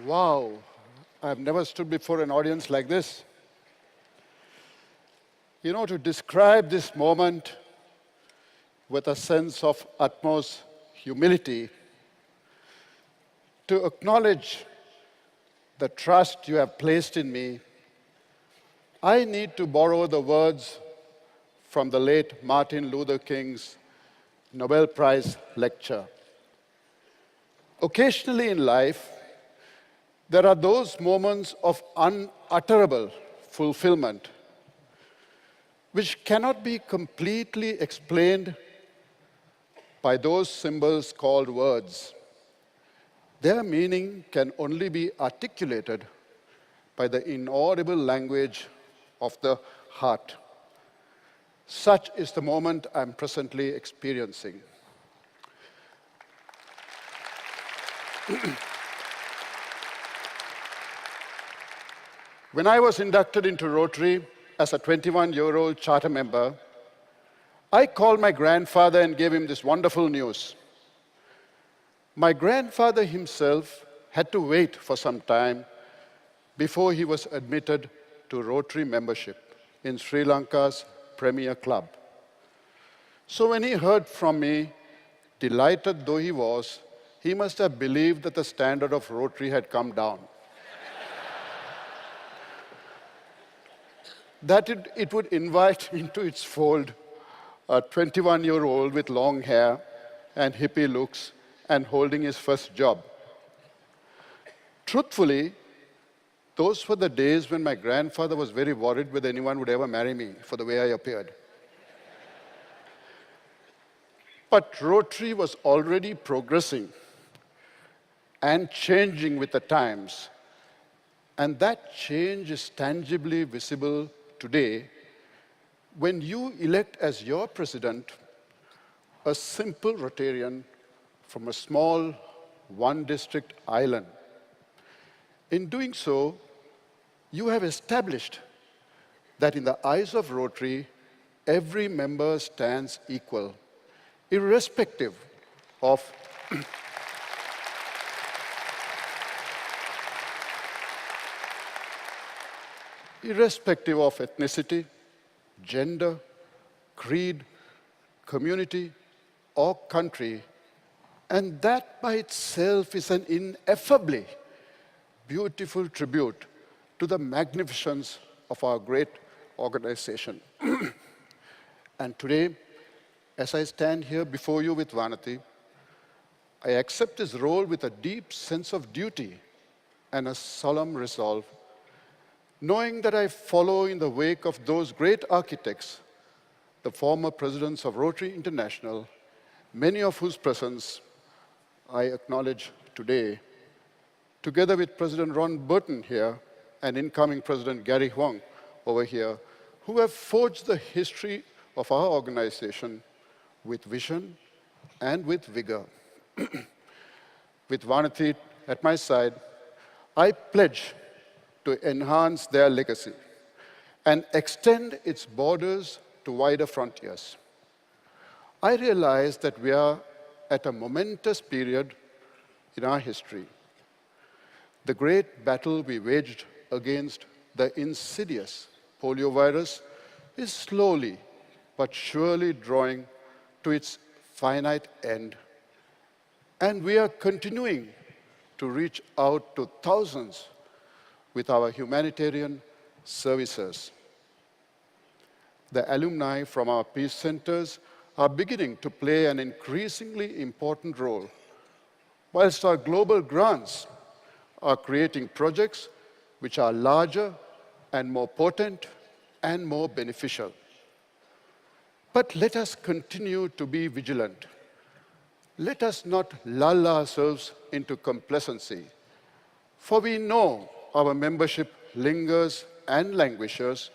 Wow, I've never stood before an audience like this. To describe this moment with a sense of utmost humility, to acknowledge the trust you have placed in me, I need to borrow the words from the late Martin Luther King's Nobel Prize lecture. Occasionally in life, there are those moments of unutterable fulfillment which cannot be completely explained by those symbols called words. Their meaning can only be articulated by the inaudible language of the heart. Such is the moment I'm presently experiencing. When I was inducted into Rotary as a 21-year-old charter member, I called my grandfather and gave him this wonderful news. My grandfather himself had to wait for some time before he was admitted to Rotary membership in Sri Lanka's premier club. So when he heard from me, delighted though he was, he must have believed that the standard of Rotary had come down. That it would invite into its fold a 21-year-old with long hair and hippie looks and holding his first job. Truthfully, those were the days when my grandfather was very worried whether anyone would ever marry me for the way I appeared. But Rotary was already progressing and changing with the times. And that change is tangibly visible today when you elect as your president a simple Rotarian from a small one-district island. In doing so, you have established that in the eyes of Rotary, every member stands equal, irrespective of ethnicity, gender, creed, community, or country. And that by itself is an ineffably beautiful tribute to the magnificence of our great organization. And today, as I stand here before you with Vanati, I accept this role with a deep sense of duty and a solemn resolve, knowing that I follow in the wake of those great architects, the former presidents of Rotary International, many of whose presence I acknowledge today, together with President Ron Burton here and incoming President Gary Huang over here, who have forged the history of our organization with vision and with vigor. With Vanati at my side, I pledge to enhance their legacy and extend its borders to wider frontiers. I realize that we are at a momentous period in our history. The great battle we waged against the insidious polio virus is slowly but surely drawing to its finite end. And we are continuing to reach out to thousands with our humanitarian services. The alumni from our peace centers are beginning to play an increasingly important role, whilst our global grants are creating projects which are larger and more potent and more beneficial. But let us continue to be vigilant. Let us not lull ourselves into complacency, for we know our membership lingers and languishes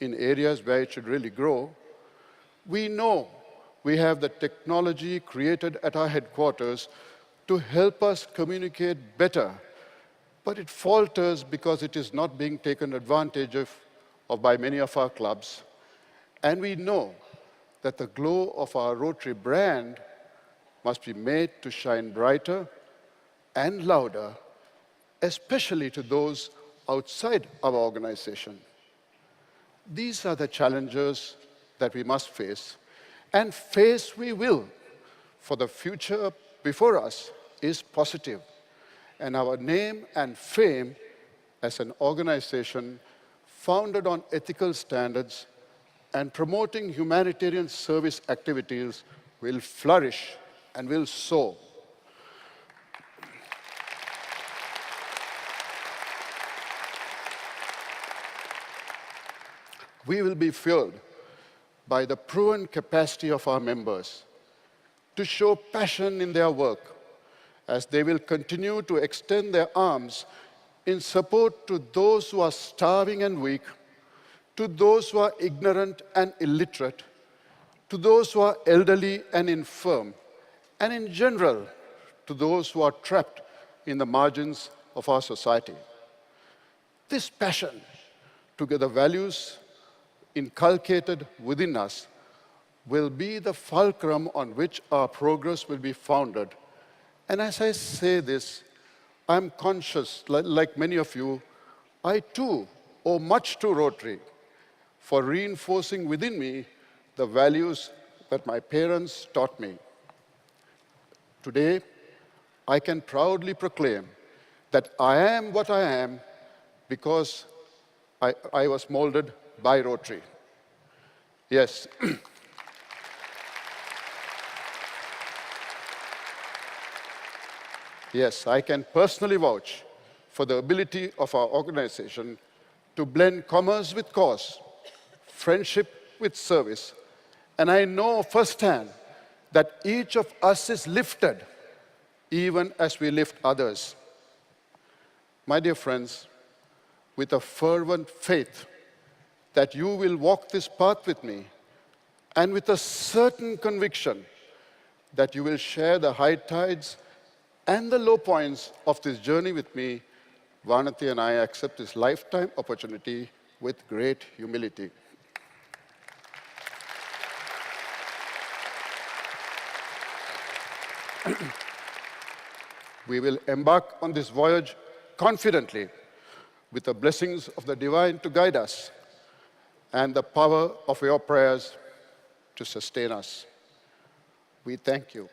in areas where it should really grow. We know we have the technology created at our headquarters to help us communicate better, but it falters because it is not being taken advantage of by many of our clubs. And we know that the glow of our Rotary brand must be made to shine brighter and louder especially to those outside our organization. These are the challenges that we must face, and face we will, for the future before us is positive, and our name and fame as an organization founded on ethical standards and promoting humanitarian service activities will flourish and will soar. We will be fueled by the proven capacity of our members to show passion in their work, as they will continue to extend their arms in support to those who are starving and weak, to those who are ignorant and illiterate, to those who are elderly and infirm, and in general, to those who are trapped in the margins of our society. This passion, together values inculcated within us, will be the fulcrum on which our progress will be founded. And as I say this, I'm conscious, like many of you, I too owe much to Rotary for reinforcing within me the values that my parents taught me. Today, I can proudly proclaim that I am what I am because I was molded by Rotary. Yes. Yes, I can personally vouch for the ability of our organization to blend commerce with cause, friendship with service, and I know firsthand that each of us is lifted even as we lift others. My dear friends, with a fervent faith that you will walk this path with me, and with a certain conviction that you will share the high tides and the low points of this journey with me, Vanati and I accept this lifetime opportunity with great humility. We will embark on this voyage confidently, with the blessings of the divine to guide us and the power of your prayers to sustain us. We thank you.